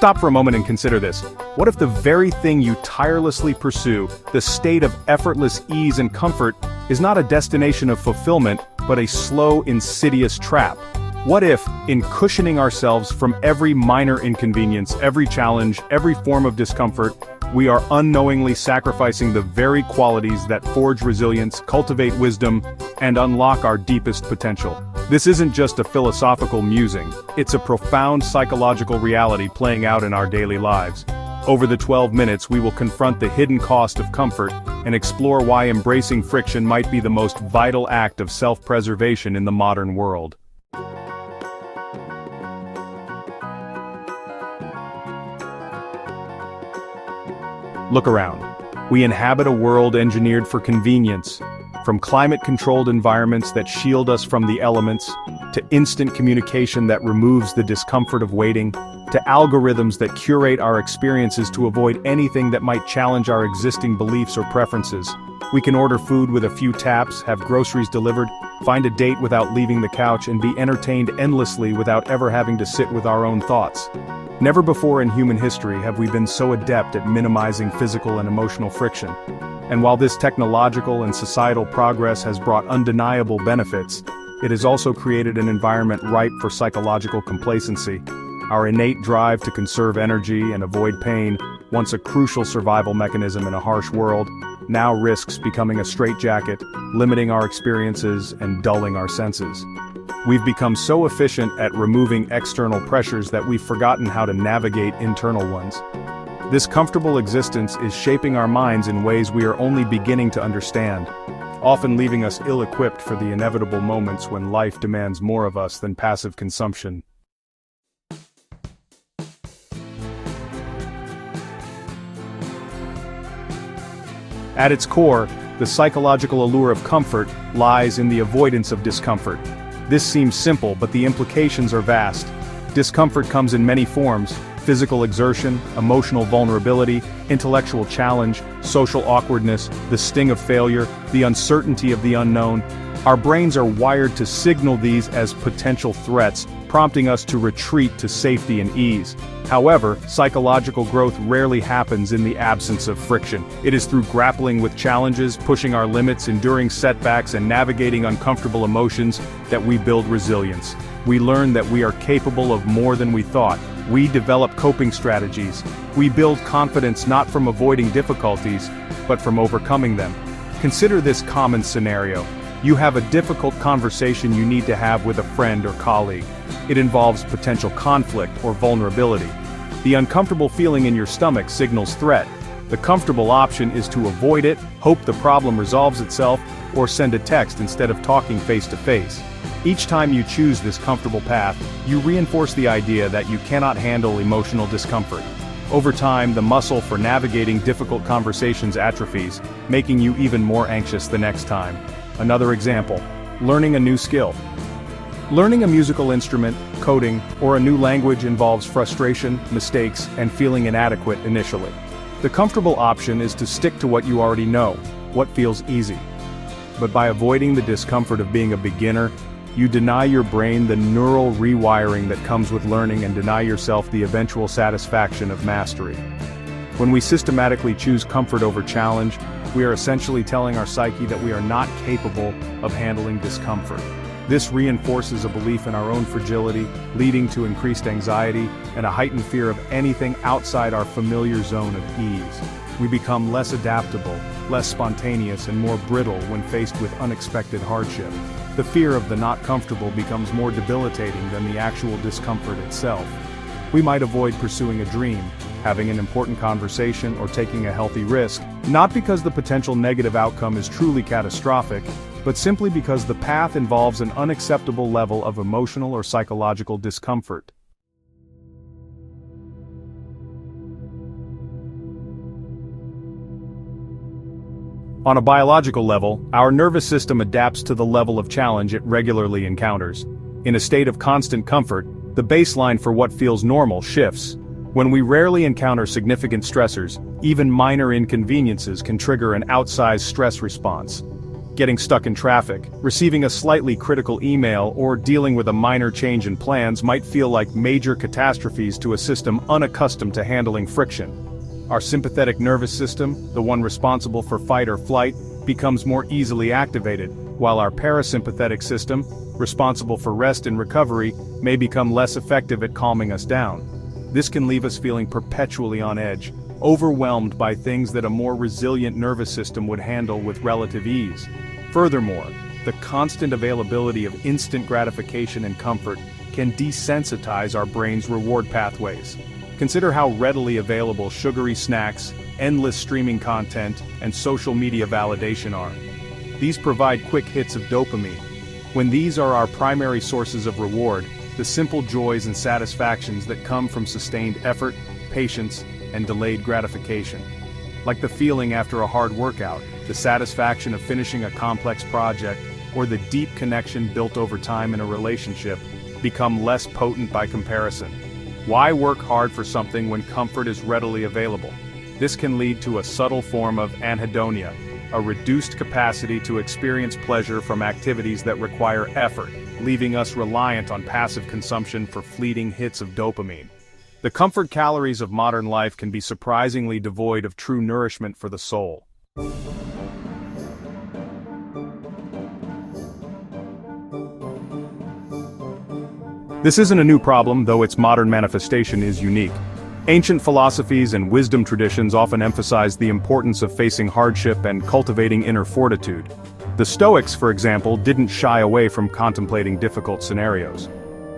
Stop for a moment and consider this. What if the very thing you tirelessly pursue, the state of effortless ease and comfort, is not a destination of fulfillment, but a slow, insidious trap? What if, in cushioning ourselves from every minor inconvenience, every challenge, every form of discomfort, we are unknowingly sacrificing the very qualities that forge resilience, cultivate wisdom, and unlock our deepest potential? This isn't just a philosophical musing, it's a profound psychological reality playing out in our daily lives. Over the 12 minutes we will confront the hidden cost of comfort and explore why embracing friction might be the most vital act of self-preservation in the modern world. Look around. We inhabit a world engineered for convenience. From climate-controlled environments that shield us from the elements, to instant communication that removes the discomfort of waiting, to algorithms that curate our experiences to avoid anything that might challenge our existing beliefs or preferences. We can order food with a few taps, have groceries delivered, find a date without leaving the couch, and be entertained endlessly without ever having to sit with our own thoughts. Never before in human history have we been so adept at minimizing physical and emotional friction. And while this technological and societal progress has brought undeniable benefits, it has also created an environment ripe for psychological complacency. Our innate drive to conserve energy and avoid pain, once a crucial survival mechanism in a harsh world, now risks becoming a straitjacket, limiting our experiences and dulling our senses. We've become so efficient at removing external pressures that we've forgotten how to navigate internal ones. This comfortable existence is shaping our minds in ways we are only beginning to understand, often leaving us ill-equipped for the inevitable moments when life demands more of us than passive consumption. At its core, the psychological allure of comfort lies in the avoidance of discomfort. This seems simple, but the implications are vast. Discomfort comes in many forms: physical exertion, emotional vulnerability, intellectual challenge, social awkwardness, the sting of failure, the uncertainty of the unknown. Our brains are wired to signal these as potential threats, prompting us to retreat to safety and ease. However, psychological growth rarely happens in the absence of friction. It is through grappling with challenges, pushing our limits, enduring setbacks, and navigating uncomfortable emotions that we build resilience. We learn that we are capable of more than we thought. We develop coping strategies. We build confidence not from avoiding difficulties, but from overcoming them. Consider this common scenario. You have a difficult conversation you need to have with a friend or colleague. It involves potential conflict or vulnerability. The uncomfortable feeling in your stomach signals threat. The comfortable option is to avoid it, hope the problem resolves itself, or send a text instead of talking face to face. Each time you choose this comfortable path, you reinforce the idea that you cannot handle emotional discomfort. Over time, the muscle for navigating difficult conversations atrophies, making you even more anxious the next time. Another example: learning a new skill. Learning a musical instrument, coding, or a new language involves frustration, mistakes, and feeling inadequate initially. The comfortable option is to stick to what you already know, what feels easy. But by avoiding the discomfort of being a beginner, you deny your brain the neural rewiring that comes with learning and deny yourself the eventual satisfaction of mastery. When we systematically choose comfort over challenge, we are essentially telling our psyche that we are not capable of handling discomfort. This reinforces a belief in our own fragility, leading to increased anxiety and a heightened fear of anything outside our familiar zone of ease. We become less adaptable, less spontaneous, and more brittle when faced with unexpected hardship. The fear of the not comfortable becomes more debilitating than the actual discomfort itself. We might avoid pursuing a dream, having an important conversation, or taking a healthy risk, not because the potential negative outcome is truly catastrophic, but simply because the path involves an unacceptable level of emotional or psychological discomfort. On a biological level, our nervous system adapts to the level of challenge it regularly encounters. In a state of constant comfort, the baseline for what feels normal shifts. When we rarely encounter significant stressors, even minor inconveniences can trigger an outsized stress response. Getting stuck in traffic, receiving a slightly critical email, or dealing with a minor change in plans might feel like major catastrophes to a system unaccustomed to handling friction. Our sympathetic nervous system, the one responsible for fight or flight, becomes more easily activated, while our parasympathetic system, responsible for rest and recovery, may become less effective at calming us down. This can leave us feeling perpetually on edge, overwhelmed by things that a more resilient nervous system would handle with relative ease. Furthermore, the constant availability of instant gratification and comfort can desensitize our brain's reward pathways. Consider how readily available sugary snacks, endless streaming content, and social media validation are. These provide quick hits of dopamine. When these are our primary sources of reward, the simple joys and satisfactions that come from sustained effort, patience, and delayed gratification. Like the feeling after a hard workout, the satisfaction of finishing a complex project, or the deep connection built over time in a relationship, become less potent by comparison. Why work hard for something when comfort is readily available? This can lead to a subtle form of anhedonia, a reduced capacity to experience pleasure from activities that require effort, leaving us reliant on passive consumption for fleeting hits of dopamine. The comfort calories of modern life can be surprisingly devoid of true nourishment for the soul. This isn't a new problem, though its modern manifestation is unique. Ancient philosophies and wisdom traditions often emphasize the importance of facing hardship and cultivating inner fortitude. The Stoics, for example, didn't shy away from contemplating difficult scenarios.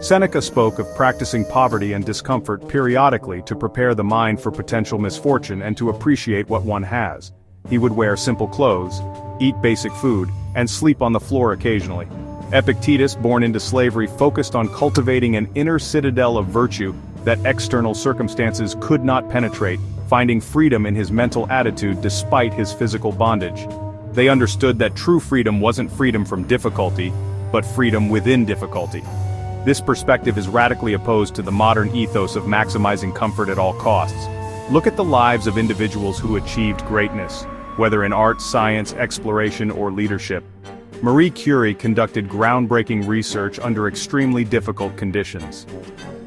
Seneca spoke of practicing poverty and discomfort periodically to prepare the mind for potential misfortune and to appreciate what one has. He would wear simple clothes, eat basic food, and sleep on the floor occasionally. Epictetus, born into slavery, focused on cultivating an inner citadel of virtue that external circumstances could not penetrate, finding freedom in his mental attitude despite his physical bondage. They understood that true freedom wasn't freedom from difficulty, but freedom within difficulty. This perspective is radically opposed to the modern ethos of maximizing comfort at all costs. Look at the lives of individuals who achieved greatness, whether in art, science, exploration, or leadership. Marie Curie conducted groundbreaking research under extremely difficult conditions.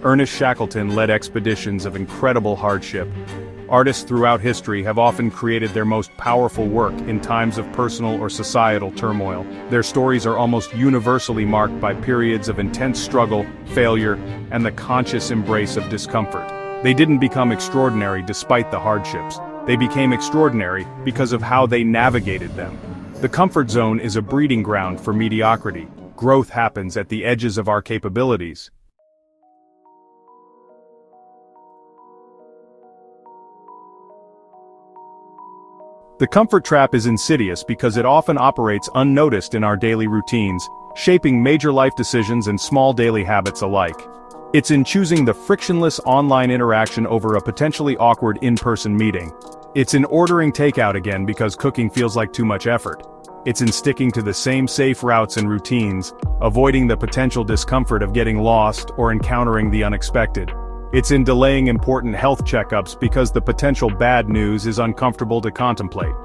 Ernest Shackleton led expeditions of incredible hardship. Artists throughout history have often created their most powerful work in times of personal or societal turmoil. Their stories are almost universally marked by periods of intense struggle, failure, and the conscious embrace of discomfort. They didn't become extraordinary despite the hardships. They became extraordinary because of how they navigated them. The comfort zone is a breeding ground for mediocrity. Growth happens at the edges of our capabilities. The comfort trap is insidious because it often operates unnoticed in our daily routines, shaping major life decisions and small daily habits alike. It's in choosing the frictionless online interaction over a potentially awkward in-person meeting. It's in ordering takeout again because cooking feels like too much effort. It's in sticking to the same safe routes and routines, avoiding the potential discomfort of getting lost or encountering the unexpected. It's in delaying important health checkups because the potential bad news is uncomfortable to contemplate.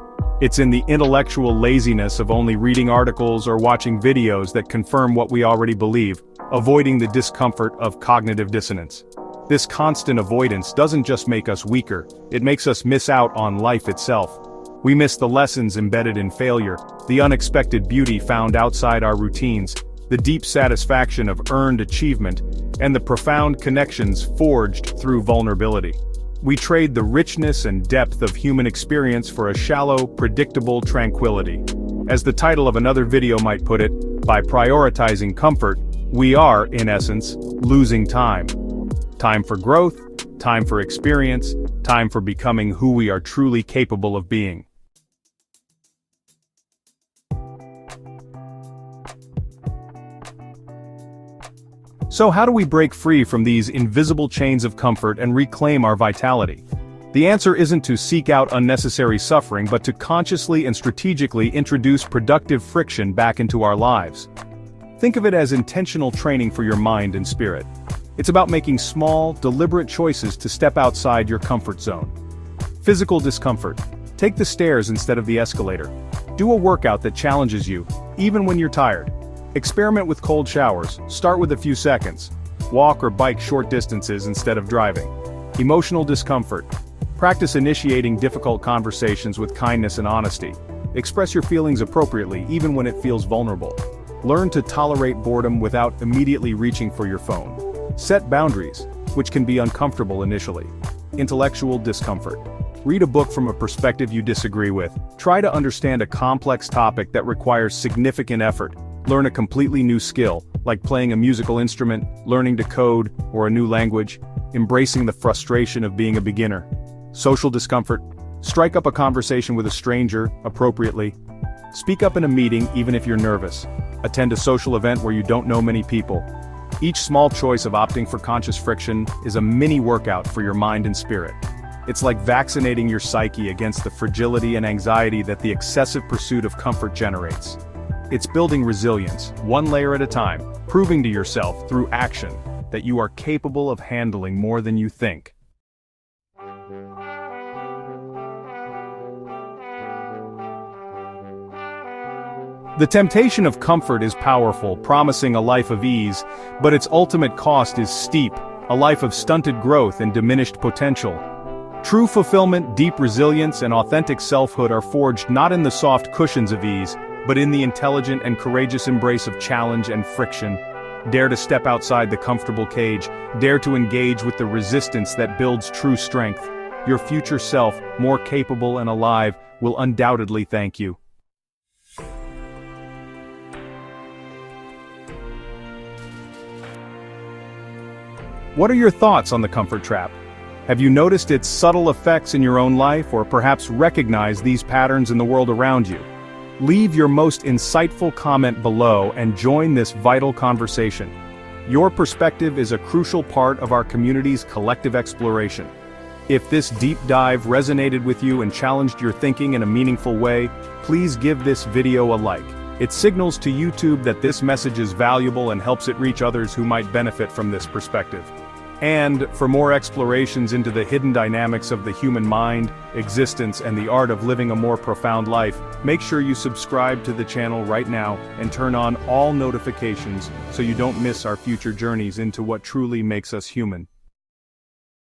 It's in the intellectual laziness of only reading articles or watching videos that confirm what we already believe, avoiding the discomfort of cognitive dissonance. This constant avoidance doesn't just make us weaker, it makes us miss out on life itself. We miss the lessons embedded in failure, the unexpected beauty found outside our routines, the deep satisfaction of earned achievement, and the profound connections forged through vulnerability. We trade the richness and depth of human experience for a shallow, predictable tranquility. As the title of another video might put it, by prioritizing comfort, we are, in essence, losing time. Time for growth, time for experience, time for becoming who we are truly capable of being. So how do we break free from these invisible chains of comfort and reclaim our vitality? The answer isn't to seek out unnecessary suffering but to consciously and strategically introduce productive friction back into our lives. Think of it as intentional training for your mind and spirit. It's about making small, deliberate choices to step outside your comfort zone. Physical discomfort. Take the stairs instead of the escalator. Do a workout that challenges you, even when you're tired. Experiment with cold showers, start with a few seconds. Walk or bike short distances instead of driving. Emotional discomfort. Practice initiating difficult conversations with kindness and honesty. Express your feelings appropriately even when it feels vulnerable. Learn to tolerate boredom without immediately reaching for your phone. Set boundaries, which can be uncomfortable initially. Intellectual discomfort. Read a book from a perspective you disagree with. Try to understand a complex topic that requires significant effort. Learn a completely new skill, like playing a musical instrument, learning to code, or a new language. Embracing the frustration of being a beginner. Social discomfort. Strike up a conversation with a stranger, appropriately. Speak up in a meeting even if you're nervous. Attend a social event where you don't know many people. Each small choice of opting for conscious friction is a mini workout for your mind and spirit. It's like vaccinating your psyche against the fragility and anxiety that the excessive pursuit of comfort generates. It's building resilience, one layer at a time, proving to yourself through action that you are capable of handling more than you think. The temptation of comfort is powerful, promising a life of ease, but its ultimate cost is steep, a life of stunted growth and diminished potential. True fulfillment, deep resilience, and authentic selfhood are forged not in the soft cushions of ease, but in the intelligent and courageous embrace of challenge and friction. Dare to step outside the comfortable cage, dare to engage with the resistance that builds true strength. Your future self, more capable and alive, will undoubtedly thank you. What are your thoughts on the comfort trap? Have you noticed its subtle effects in your own life, or perhaps recognized these patterns in the world around you? Leave your most insightful comment below and join this vital conversation. Your perspective is a crucial part of our community's collective exploration. If this deep dive resonated with you and challenged your thinking in a meaningful way, please give this video a like. It signals to YouTube that this message is valuable and helps it reach others who might benefit from this perspective. And, for more explorations into the hidden dynamics of the human mind, existence, and the art of living a more profound life, make sure you subscribe to the channel right now and turn on all notifications so you don't miss our future journeys into what truly makes us human.